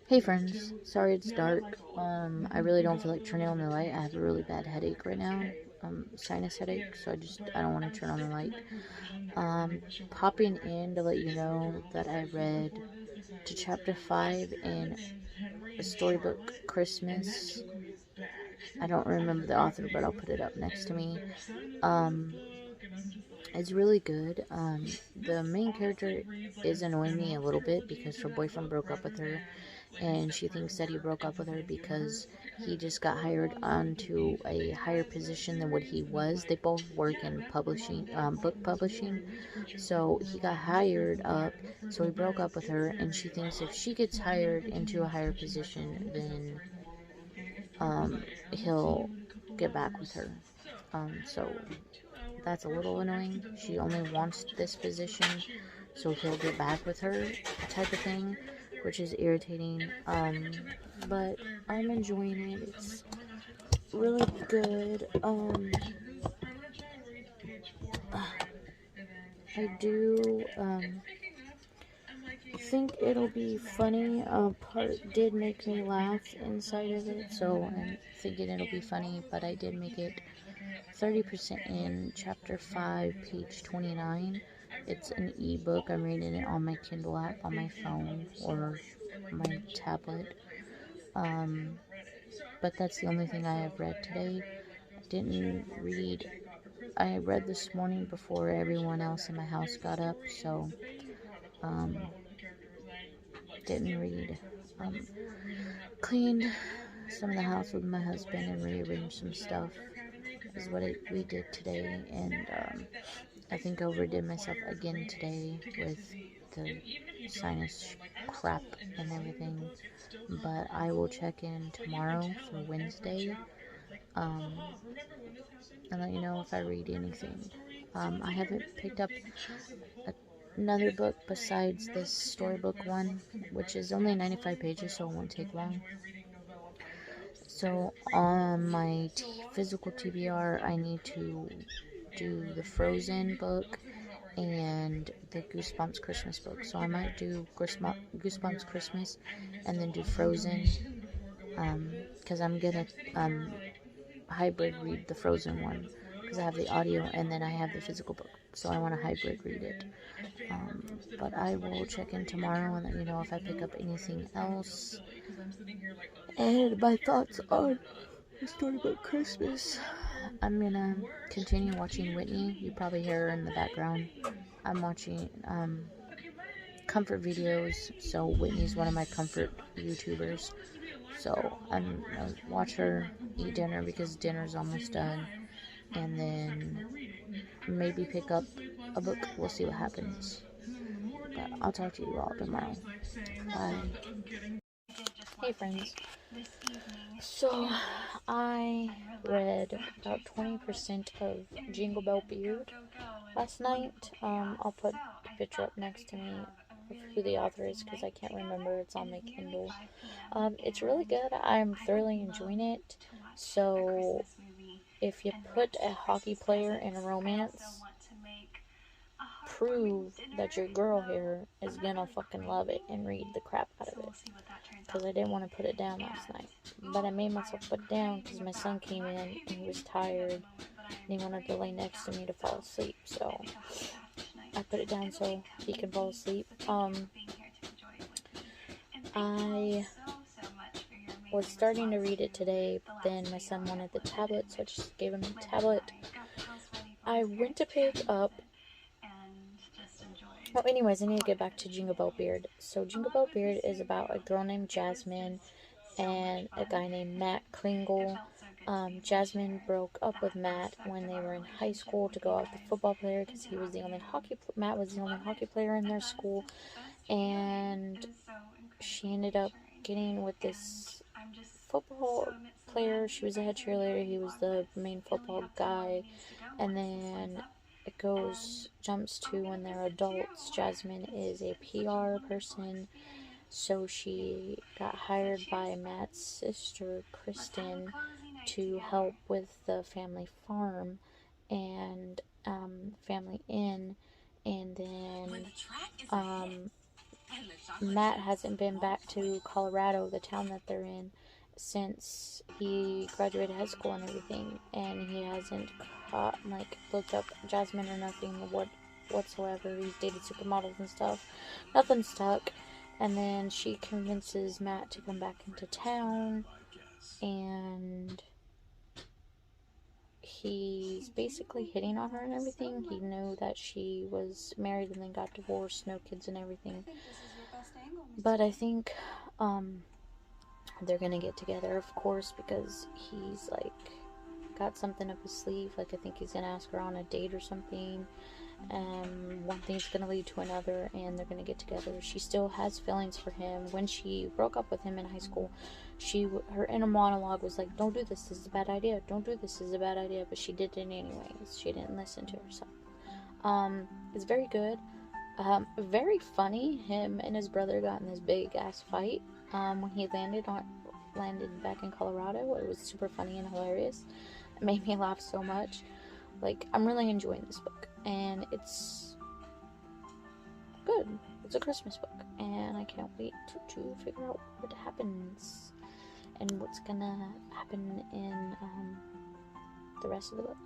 Hey friends, sorry it's dark. I really don't feel like turning on the light. I have a really bad headache right now, sinus headache, so I don't want to turn on the light. Popping in to let you know that I read to chapter 5 in a storybook Christmas. I don't remember the author, but I'll put it up next to me. It's really good. The main character is annoying me a little bit because her boyfriend broke up with her, and she thinks that he broke up with her because he just got hired onto a higher position than what he was. They both work in publishing, book publishing, so he got hired up, so he broke up with her, and she thinks if she gets hired into a higher position, then he'll get back with her. So that's a little annoying. She only wants this position, so he'll get back with her, type of thing, which is irritating. But I'm enjoying it. It's really good. I do think it'll be funny. Part did make me laugh inside of it, so I'm thinking it'll be funny, but I did make it 30% in chapter 5, page 29. It's an ebook. I'm reading it on my Kindle app on my phone or my tablet. But that's the only thing I have read today. I didn't read. I read this morning before everyone else in my house got up, so didn't read. Cleaned some of the house with my husband and rearranged some stuff is what we did today, and I think I overdid myself again today with the sinus crap and everything, but I will check in tomorrow for Wednesday, and let you know if I read anything. I haven't picked up another book besides this storybook one, which is only 95 pages, so it won't take long. So on my physical TBR, I need to do the Frozen book and the Goosebumps Christmas book. So I might do Goosebumps Christmas and then do Frozen, because I'm gonna hybrid read the Frozen one, because I have the audio and then I have the physical book, so I want to hybrid read it. But I will check in tomorrow and let you know if I pick up anything else. And my thoughts on the storybook Christmas. I'm gonna continue watching Whitney. You probably hear her in the background. I'm watching comfort videos, so Whitney's one of my comfort YouTubers. So I'm gonna watch her eat dinner because dinner's almost done, and then maybe pick up a book. We'll see what happens. But I'll talk to you all tomorrow. Bye. Hey friends. So I read about 20% of Jingle Bell Beard last night. I'll put the picture up next to me of who the author is because I can't remember. It's on my Kindle. It's really good. I'm thoroughly enjoying it. So if you put a hockey player in a romance, prove that your girl here is gonna fucking love it and read the crap out of it. Because I didn't want to put it down last night. But I made myself put it down because my son came in and he was tired and he wanted to lay next to me to fall asleep. So I put it down so he can fall asleep. I was starting to read it today, but then my son wanted the tablet, so I just gave him the tablet. I went to pick up. Well, anyways, I need to get back to Jingle Bell Beard. So Jingle Bell Beard is about a girl named Jasmine and a guy named Matt Kringle. Jasmine broke up with Matt when they were in high school to go out with the football player because Matt was the only hockey player in their school, and she ended up getting with this football player. She was a head cheerleader, he was the main football guy, and then it jumps to when they're adults. Jasmine is a PR person, so she got hired by Matt's sister, Kristen, to help with the family farm and family inn, and then Matt hasn't been back to Colorado, the town that they're in, since he graduated high school and everything, and he hasn't looked up Jasmine or nothing whatsoever. He's dated supermodels and stuff. Nothing stuck. And then she convinces Matt to come back into town, and he's basically hitting on her and everything. He knew that she was married and then got divorced, no kids and everything. But I think they're gonna get together, of course, because he's like got something up his sleeve. Like, I think he's gonna ask her on a date or something. One thing's gonna lead to another, and they're gonna get together. She still has feelings for him. When she broke up with him in high school, her inner monologue was like, "Don't do this. This is a bad idea. Don't do this. This is a bad idea." But she did it anyways. She didn't listen to herself. It's very good. Very funny. Him and his brother got in this big ass fight. When he landed back in Colorado. It was super funny and hilarious. It made me laugh so much. Like, I'm really enjoying this book, and it's good. It's a Christmas book, and I can't wait to figure out what happens and what's gonna happen in the rest of the book.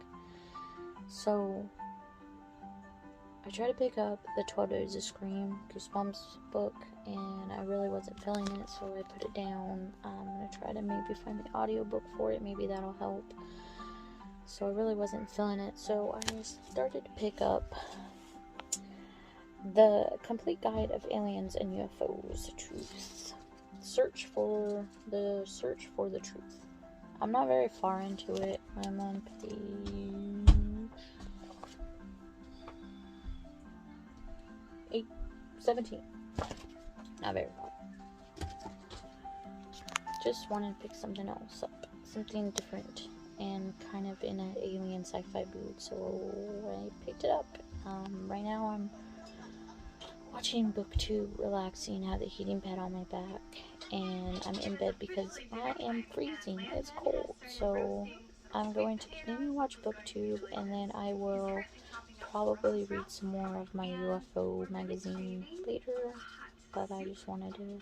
So I tried to pick up the 12 Days of Scream Goosebumps book, and I really wasn't feeling it, so I put it down. I'm gonna try to maybe find the audiobook for it. Maybe that'll help. So I really wasn't feeling it, so I started to pick up The Complete Guide of Aliens and UFOs: Truth. Search for the Truth. I'm not very far into it. I'm on page 17. Not very far. Just wanted to pick something else up. Something different and kind of in an alien sci-fi mood, so I picked it up. Right now I'm watching BookTube, relaxing, have the heating pad on my back, and I'm in bed because I am freezing. It's cold, so I'm going to continue to watch BookTube, and then I will probably read some more of my UFO magazine later. But I just wanted to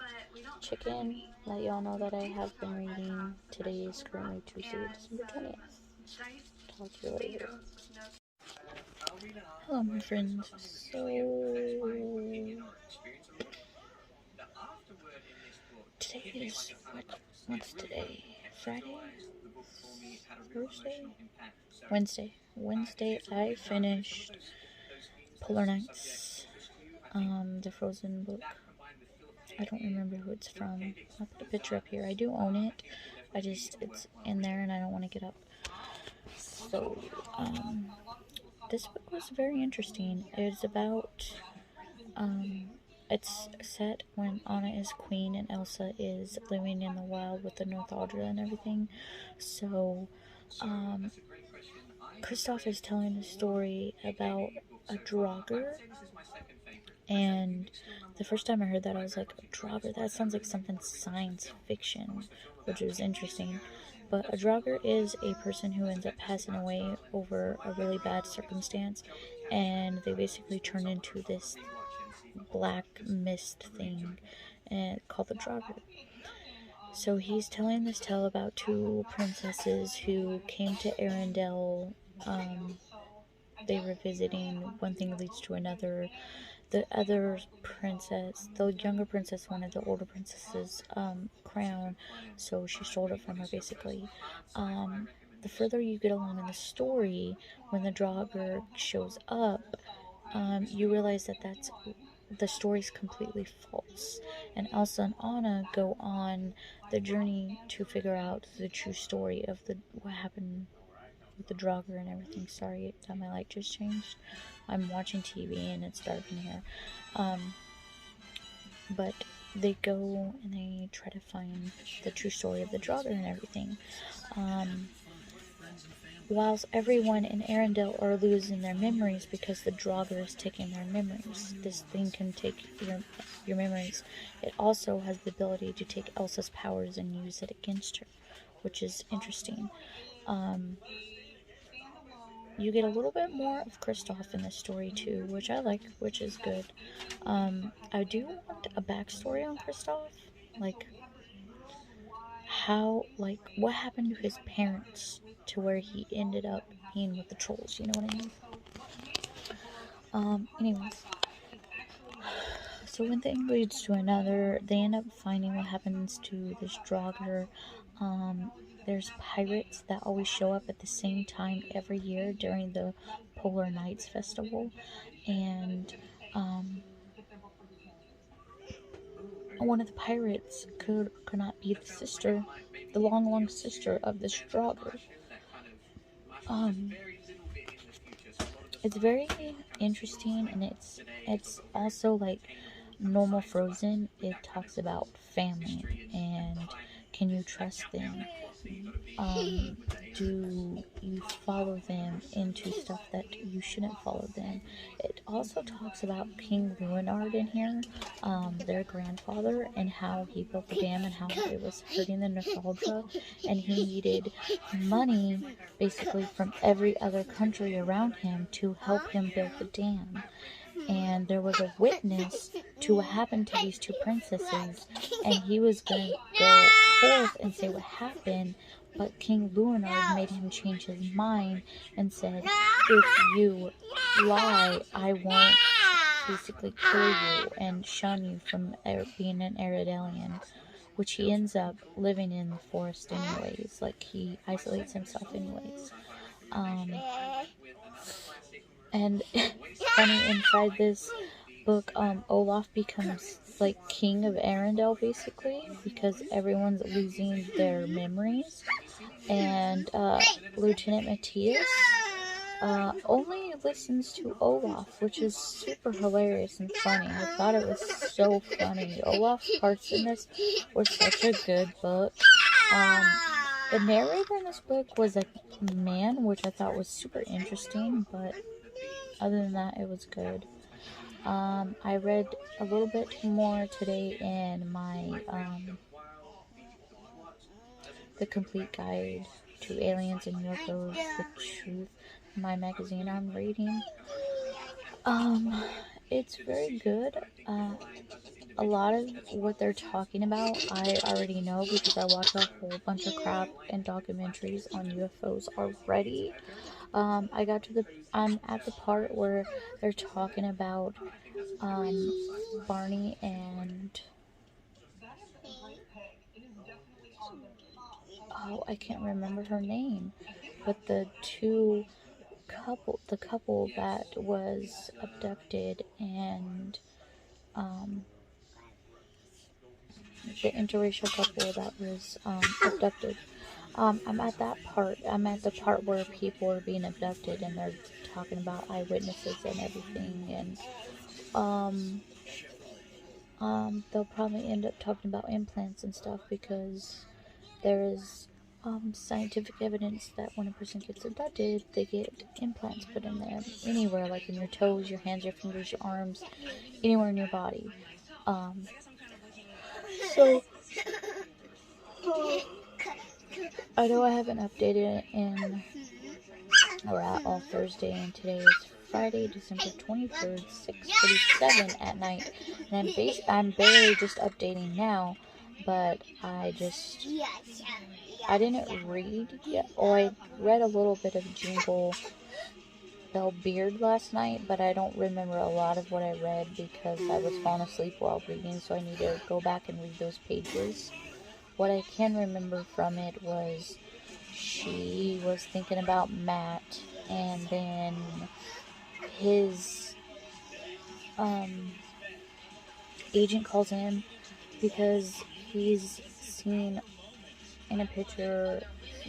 check in, let y'all know that I have been reading. Today is currently Tuesday, December 20th. Talk to you later. Hello, my friends. So today is what's today? Friday? Thursday? Wednesday I finished Polar Nights, the Frozen book. I don't remember who it's from. I'll put a picture up here. I do own it. It's in there and I don't want to get up. So, this book was very interesting. It's about, it's set when Anna is queen and Elsa is living in the wild with the Northuldra and everything. So, Kristoff is telling a story about a Draugr, and the first time I heard that, I was like, a Draugr? That sounds like something science fiction, which was interesting. But a Draugr is a person who ends up passing away over a really bad circumstance, and they basically turn into this black mist thing called the Draugr. So he's telling this tale about two princesses who came to Arendelle. They were visiting. One thing leads to another. The other princess, the younger princess, wanted the older princess's crown, so she stole it from her, basically. The further you get along in the story, when the Draugr shows up, you realize that the story's completely false. And Elsa and Anna go on the journey to figure out the true story of what happened with the Draugr and everything. Sorry that my light just changed. I'm watching TV and it's dark in here. But they go and they try to find the true story of the Draugr and everything. Whilst everyone in Arendelle are losing their memories because the Draugr is taking their memories. This thing can take your memories. It also has the ability to take Elsa's powers and use it against her, which is interesting. You get a little bit more of Kristoff in this story too, which I like, which is good. I do want a backstory on Kristoff, like what happened to his parents to where he ended up being with the trolls, you know what I mean? Anyways, so one thing leads to another. They end up finding what happens to this Draugr. There's pirates that always show up at the same time every year during the Polar Nights Festival, and one of the pirates could not be the long sister of this Draugr. It's very interesting, and it's also like normal Frozen. It talks about family and can you trust them? Do you follow them into stuff that you shouldn't follow them? It also talks about King Leonard in here, their grandfather, and how he built the dam and how it was hurting the nostalgia, and he needed money basically from every other country around him to help him build the dam. And there was a witness to what happened to these two princesses, and he was going to go forth and say what happened, but King Leonard made him change his mind and said, if you lie, I won't basically kill you and shun you from being an Eridalian, which he ends up living in the forest anyways, like he isolates himself anyways. And funny, inside this book, Olaf becomes like king of Arendelle basically because everyone's losing their memories, and Lieutenant Matthias only listens to Olaf, which is super hilarious and funny. I thought it was so funny. Olaf's parts in this were such a good book. The narrator in this book was a man, which I thought was super interesting, but other than that, it was good. I read a little bit more today in my The Complete Guide to Aliens and UFOs, The Truth, my magazine I'm reading. It's very good. A lot of what they're talking about I already know because I watch a whole bunch of crap and documentaries on UFOs already. I'm at the part where they're talking about Barney and I can't remember her name, but the couple that was abducted, and the interracial couple that was abducted. I'm at that part. I'm at the part where people are being abducted and they're talking about eyewitnesses and everything, and they'll probably end up talking about implants and stuff because there is scientific evidence that when a person gets abducted, they get implants put in there anywhere, like in your toes, your hands, your fingers, your arms, anywhere in your body. So I know I haven't updated it we're at all Thursday, and today is Friday, December 23rd, 6:47 at night, and I'm barely just updating now, but I didn't read yet, or I read a little bit of Jingle Bell Beard last night, but I don't remember a lot of what I read because I was falling asleep while reading, so I need to go back and read those pages. What I can remember from it was she was thinking about Matt, and then his agent calls him because he's seen in a picture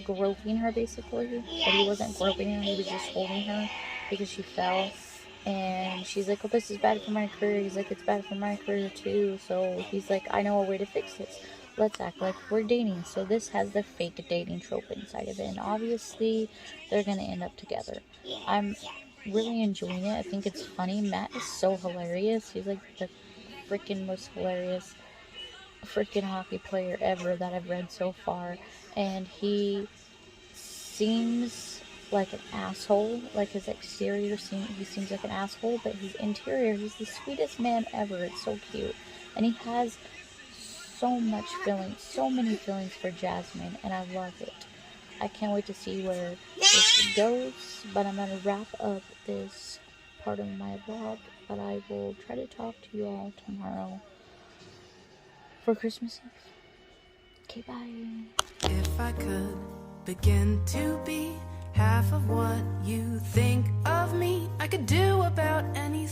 groping her basically, but he wasn't groping her, he was just holding her because she fell, and she's like, oh, this is bad for my career. He's like, it's bad for my career too. So he's like, I know a way to fix this. Let's act like we're dating. So this has the fake dating trope inside of it, and obviously they're gonna end up together. I'm really enjoying it. I think it's funny. Matt is so hilarious. He's like the freaking most hilarious freaking hockey player ever that I've read so far, and he seems like an asshole. Like his exterior, he seems like an asshole, but his interior, he's the sweetest man ever. It's so cute, and he has so much feelings, so many feelings for Jasmine, and I love it. I can't wait to see where this goes, but I'm going to wrap up this part of my vlog, but I will try to talk to you all tomorrow for Christmas Eve. Okay, bye. If I could begin to be half of what you think of me, I could do about anything.